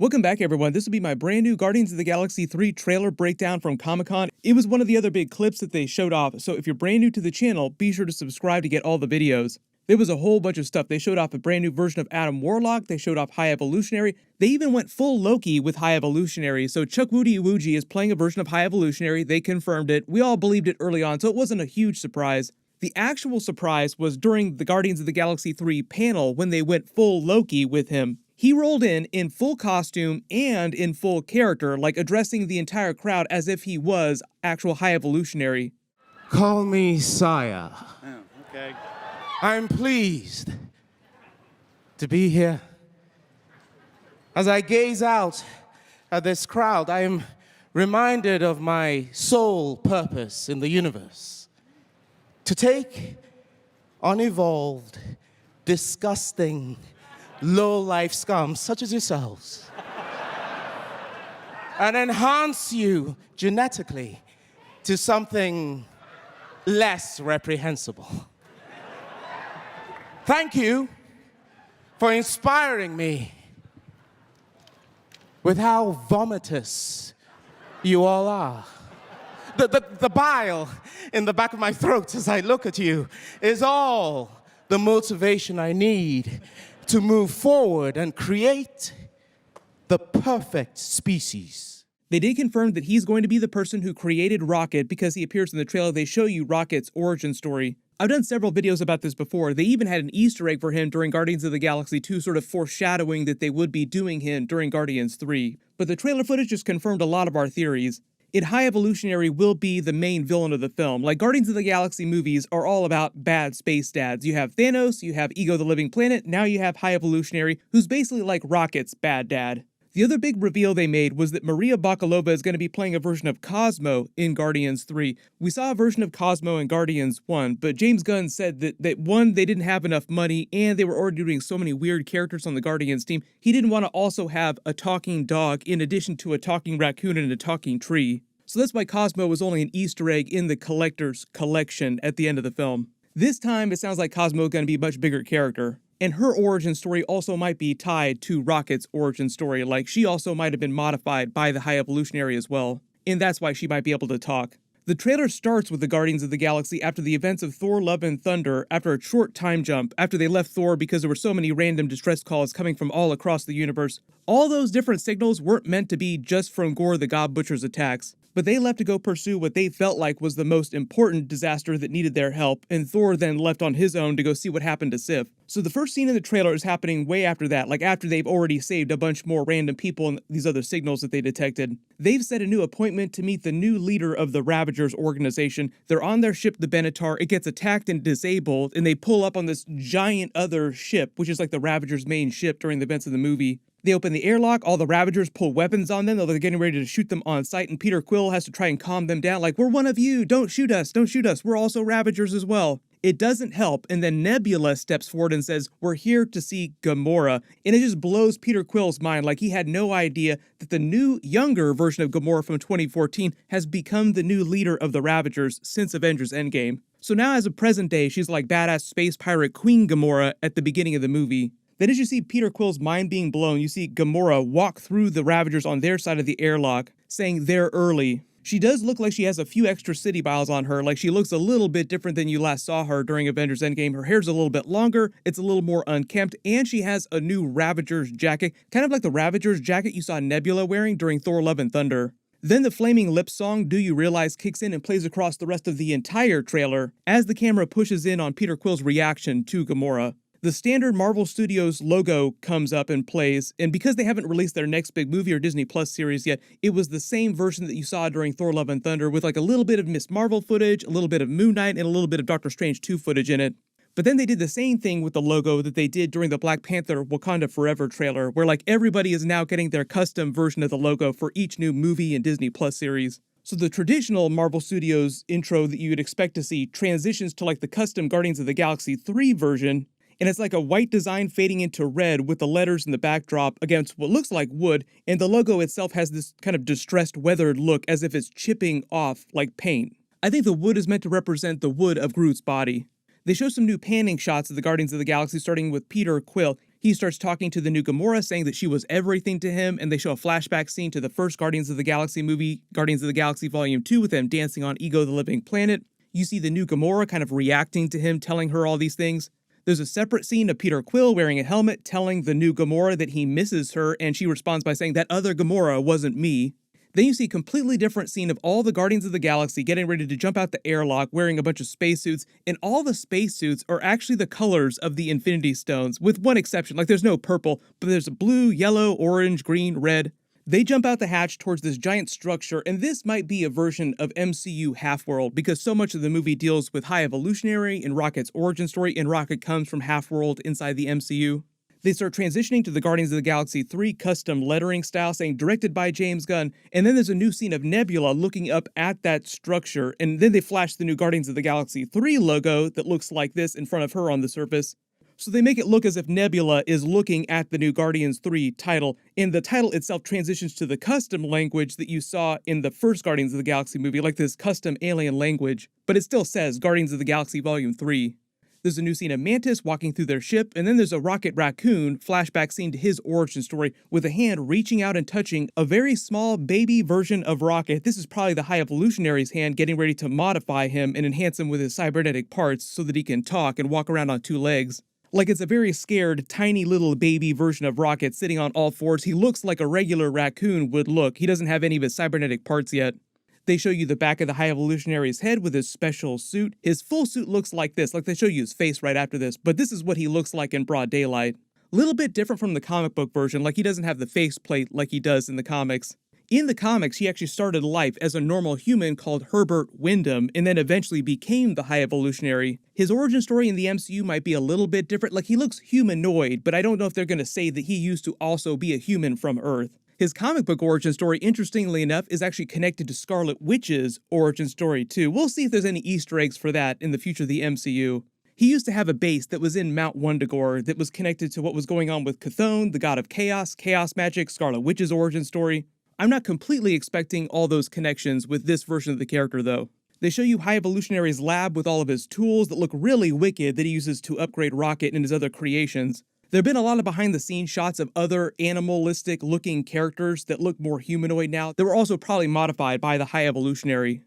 Welcome back, everyone. This will be my brand new Guardians of the Galaxy 3 trailer breakdown from Comic-Con. It was one of the other big clips that they showed off, so if you're brand new to the channel, be sure to subscribe to get all the videos. There was a whole bunch of stuff. They showed off a brand new version of Adam Warlock, they showed off High Evolutionary, they even went full Loki with High Evolutionary, so Chuck Woody Iwuji is playing a version of High Evolutionary, they confirmed it, we all believed it early on, so it wasn't a huge surprise. The actual surprise was during the Guardians of the Galaxy 3 panel when they went full Loki with him. He rolled in full costume and in full character, like addressing the entire crowd as if he was actual High Evolutionary. Call me Sire. Oh, okay. I'm pleased to be here. As I gaze out at this crowd, I am reminded of my sole purpose in the universe: to take unevolved, disgusting, low-life scum such as yourselves and enhance you genetically to something less reprehensible. Thank you for inspiring me with how vomitous you all are. The bile in the back of my throat as I look at you is all the motivation I need to move forward and create the perfect species. They did confirm that he's going to be the person who created Rocket because he appears in the trailer. They show you Rocket's origin story. I've done several videos about this before. They even had an Easter egg for him during Guardians of the Galaxy 2, sort of foreshadowing that they would be doing him during Guardians 3. But the trailer footage just confirmed a lot of our theories. High Evolutionary will be the main villain of the film. Like, Guardians of the Galaxy movies are all about bad space dads. You have Thanos, you have Ego the Living Planet, now you have High Evolutionary, who's basically like Rocket's bad dad. The other big reveal they made was that Maria Bakalova is going to be playing a version of Cosmo in Guardians 3. We saw a version of Cosmo in Guardians 1, but James Gunn said that one, they didn't have enough money, and they were already doing so many weird characters on the Guardians team, he didn't want to also have a talking dog in addition to a talking raccoon and a talking tree. So that's why Cosmo was only an Easter egg in the collector's collection at the end of the film. This time, it sounds like Cosmo is going to be a much bigger character. And her origin story also might be tied to Rocket's origin story, like she also might have been modified by the High Evolutionary as well. And that's why she might be able to talk. The trailer starts with the Guardians of the Galaxy after the events of Thor: Love and Thunder, after a short time jump, after they left Thor because there were so many random distress calls coming from all across the universe. All those different signals weren't meant to be just from Gore the God Butcher's attacks, but they left to go pursue what they felt like was the most important disaster that needed their help, and Thor then left on his own to go see what happened to Sif. So the first scene in the trailer is happening way after that, like after they've already saved a bunch more random people and these other signals that they detected. They've set a new appointment to meet the new leader of the Ravagers organization. They're on their ship, the Benatar. It gets attacked and disabled, and they pull up on this giant other ship, which is like the Ravagers' main ship during the events of the movie. They open the airlock, all the Ravagers pull weapons on them, though they're getting ready to shoot them on sight, and Peter Quill has to try and calm them down, like, we're one of you, don't shoot us, we're also Ravagers as well. It doesn't help, and then Nebula steps forward and says, we're here to see Gamora, and it just blows Peter Quill's mind, like he had no idea that the new, younger version of Gamora from 2014 has become the new leader of the Ravagers since Avengers Endgame. So now as of present day, she's like badass space pirate Queen Gamora at the beginning of the movie. Then as you see Peter Quill's mind being blown, you see Gamora walk through the Ravagers on their side of the airlock, saying they're early. She does look like she has a few extra city miles on her, like she looks a little bit different than you last saw her during Avengers Endgame. Her hair's a little bit longer, it's a little more unkempt, and she has a new Ravagers jacket, kind of like the Ravagers jacket you saw Nebula wearing during Thor: Love and Thunder. Then the Flaming Lips song, Do You Realize, kicks in and plays across the rest of the entire trailer as the camera pushes in on Peter Quill's reaction to Gamora. The standard Marvel Studios logo comes up and plays, and because they haven't released their next big movie or Disney Plus series yet, it was the same version that you saw during Thor: Love and Thunder with like a little bit of Miss Marvel footage, a little bit of Moon Knight, and a little bit of Doctor Strange 2 footage in it. But then they did the same thing with the logo that they did during the Black Panther Wakanda Forever trailer, where like everybody is now getting their custom version of the logo for each new movie and Disney Plus series. So the traditional Marvel Studios intro that you'd expect to see transitions to like the custom Guardians of the Galaxy 3 version, and it's like a white design fading into red with the letters in the backdrop against what looks like wood, and the logo itself has this kind of distressed, weathered look as if it's chipping off like paint. I think the wood is meant to represent the wood of Groot's body. They show some new panning shots of the Guardians of the Galaxy, starting with Peter Quill. He starts talking to the new Gamora, saying that she was everything to him, and they show a flashback scene to the first Guardians of the Galaxy movie, Guardians of the Galaxy Volume 2, with them dancing on Ego the Living Planet. You see the new Gamora kind of reacting to him, telling her all these things. There's a separate scene of Peter Quill wearing a helmet, telling the new Gamora that he misses her, and she responds by saying, "That other Gamora wasn't me." Then you see a completely different scene of all the Guardians of the Galaxy getting ready to jump out the airlock wearing a bunch of spacesuits, and all the spacesuits are actually the colors of the Infinity Stones, with one exception. Like, there's no purple, but there's blue, yellow, orange, green, red. They jump out the hatch towards this giant structure, and this might be a version of MCU Half-World, because so much of the movie deals with High Evolutionary and Rocket's origin story, and Rocket comes from Half-World inside the MCU. They start transitioning to the Guardians of the Galaxy 3 custom lettering style, saying directed by James Gunn, and then there's a new scene of Nebula looking up at that structure, and then they flash the new Guardians of the Galaxy 3 logo that looks like this in front of her on the surface. So they make it look as if Nebula is looking at the new Guardians 3 title, and the title itself transitions to the custom language that you saw in the first Guardians of the Galaxy movie, like this custom alien language, but it still says Guardians of the Galaxy Volume 3. There's a new scene of Mantis walking through their ship, and then there's a Rocket Raccoon flashback scene to his origin story with a hand reaching out and touching a very small baby version of Rocket. This is probably the High Evolutionary's hand getting ready to modify him and enhance him with his cybernetic parts so that he can talk and walk around on two legs. Like, it's a very scared, tiny little baby version of Rocket sitting on all fours. He looks like a regular raccoon would look. He doesn't have any of his cybernetic parts yet. They show you the back of the High Evolutionary's head with his special suit. His full suit looks like this, like they show you his face right after this, but this is what he looks like in broad daylight. Little bit different from the comic book version, like he doesn't have the faceplate like he does in the comics. In the comics, he actually started life as a normal human called Herbert Wyndham, and then eventually became the High Evolutionary. His origin story in the MCU might be a little bit different, like he looks humanoid, but I don't know if they're going to say that he used to also be a human from Earth. His comic book origin story, interestingly enough, is actually connected to Scarlet Witch's origin story too. We'll see if there's any Easter eggs for that in the future of the MCU. He used to have a base that was in Mount Wundagore that was connected to what was going on with Chthon, the god of chaos, chaos magic, Scarlet Witch's origin story. I'm not completely expecting all those connections with this version of the character though. They show you High Evolutionary's lab with all of his tools that look really wicked that he uses to upgrade Rocket and his other creations. There have been a lot of behind-the-scenes shots of other animalistic-looking characters that look more humanoid now that were also probably modified by the High Evolutionary.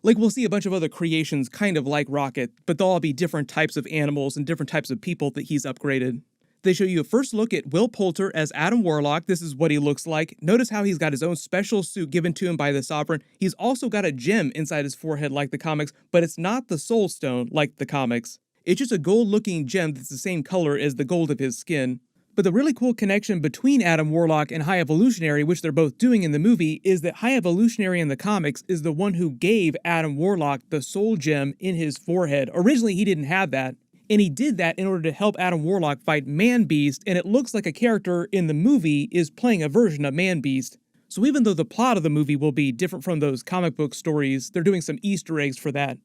Like, we'll see a bunch of other creations kind of like Rocket, but they'll all be different types of animals and different types of people that he's upgraded. They show you a first look at Will Poulter as Adam Warlock. This is what he looks like. Notice how he's got his own special suit given to him by the Sovereign. He's also got a gem inside his forehead like the comics, but it's not the Soul Stone like the comics. It's just a gold-looking gem that's the same color as the gold of his skin. But the really cool connection between Adam Warlock and High Evolutionary, which they're both doing in the movie, is that High Evolutionary in the comics is the one who gave Adam Warlock the soul gem in his forehead. Originally, he didn't have that, and he did that in order to help Adam Warlock fight Man-Beast, and it looks like a character in the movie is playing a version of Man-Beast. So even though the plot of the movie will be different from those comic book stories, they're doing some Easter eggs for that.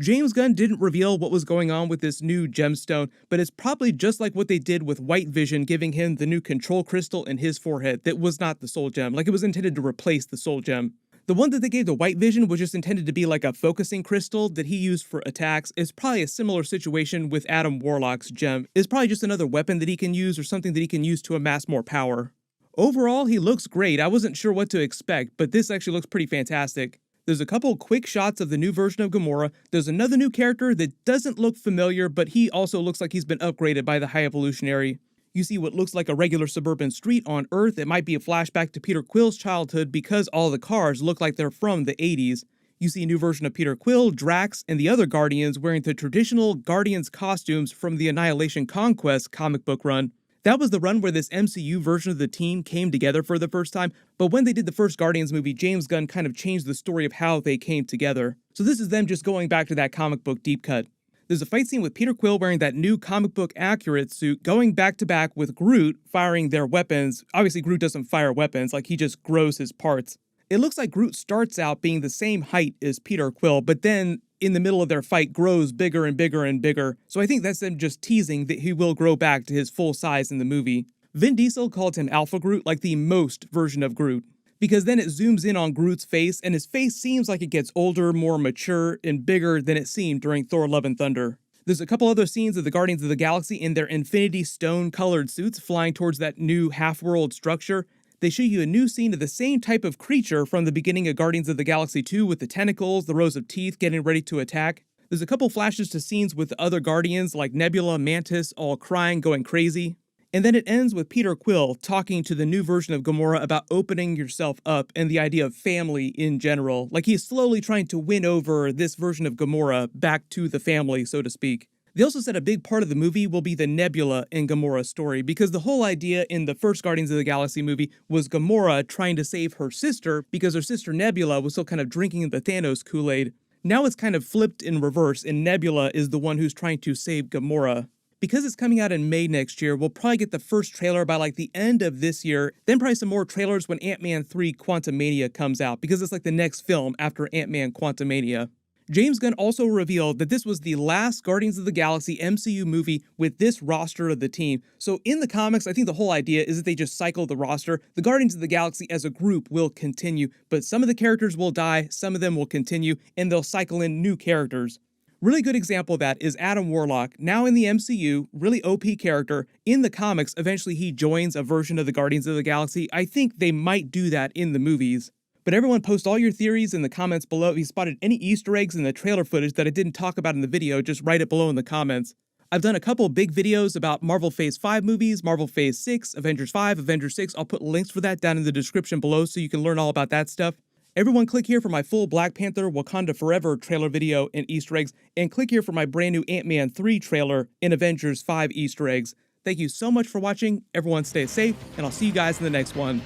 James Gunn didn't reveal what was going on with this new gemstone, but it's probably just like what they did with White Vision, giving him the new control crystal in his forehead that was not the soul gem, like it was intended to replace the soul gem. The one that they gave to White Vision was just intended to be like a focusing crystal that he used for attacks. It's probably a similar situation with Adam Warlock's gem. It's probably just another weapon that he can use or something that he can use to amass more power. Overall, he looks great. I wasn't sure what to expect, but this actually looks pretty fantastic. There's a couple quick shots of the new version of Gamora. There's another new character that doesn't look familiar, but he also looks like he's been upgraded by the High Evolutionary. You see what looks like a regular suburban street on Earth. It might be a flashback to Peter Quill's childhood because all the cars look like they're from the 80s. You see a new version of Peter Quill, Drax, and the other Guardians wearing the traditional Guardians costumes from the Annihilation Conquest comic book run. That was the run where this MCU version of the team came together for the first time, but when they did the first Guardians movie, James Gunn kind of changed the story of how they came together. So this is them just going back to that comic book deep cut. There's a fight scene with Peter Quill wearing that new comic book accurate suit, going back to back with Groot firing their weapons. Obviously, Groot doesn't fire weapons, like he just grows his parts. It looks like Groot starts out being the same height as Peter Quill, but then in the middle of their fight grows bigger and bigger and bigger. So I think that's them just teasing that he will grow back to his full size in the movie. Vin Diesel called him Alpha Groot, like the most version of Groot, because then it zooms in on Groot's face, and his face seems like it gets older, more mature, and bigger than it seemed during Thor Love and Thunder. There's a couple other scenes of the Guardians of the Galaxy in their Infinity Stone-colored suits flying towards that new half-world structure. They show you a new scene of the same type of creature from the beginning of Guardians of the Galaxy 2 with the tentacles, the rows of teeth getting ready to attack. There's a couple flashes to scenes with the other Guardians like Nebula, Mantis, all crying, going crazy. And then it ends with Peter Quill talking to the new version of Gamora about opening yourself up and the idea of family in general. Like he's slowly trying to win over this version of Gamora back to the family, so to speak. They also said a big part of the movie will be the Nebula and Gamora story, because the whole idea in the first Guardians of the Galaxy movie was Gamora trying to save her sister because her sister Nebula was still kind of drinking the Thanos Kool-Aid. Now it's kind of flipped in reverse, and Nebula is the one who's trying to save Gamora. Because it's coming out in May next year, we'll probably get the first trailer by like the end of this year, then probably some more trailers when Ant-Man 3 Quantumania comes out, because it's like the next film after Ant-Man Quantumania. James Gunn also revealed that this was the last Guardians of the Galaxy MCU movie with this roster of the team. So in the comics, I think the whole idea is that they just cycle the roster. The Guardians of the Galaxy as a group will continue, but some of the characters will die, some of them will continue, and they'll cycle in new characters. Really good example of that is Adam Warlock, now in the MCU, really OP character. In the comics, eventually he joins a version of the Guardians of the Galaxy. I think they might do that in the movies. But everyone post all your theories in the comments below. If you spotted any Easter eggs in the trailer footage that I didn't talk about in the video, just write it below in the comments. I've done a couple big videos about Marvel Phase 5 movies, Marvel Phase 6, Avengers 5, Avengers 6. I'll put links for that down in the description below so you can learn all about that stuff. Everyone click here for my full Black Panther Wakanda Forever trailer video and Easter eggs, and click here for my brand new Ant-Man 3 trailer and Avengers 5 Easter eggs. Thank you so much for watching. Everyone stay safe, and I'll see you guys in the next one.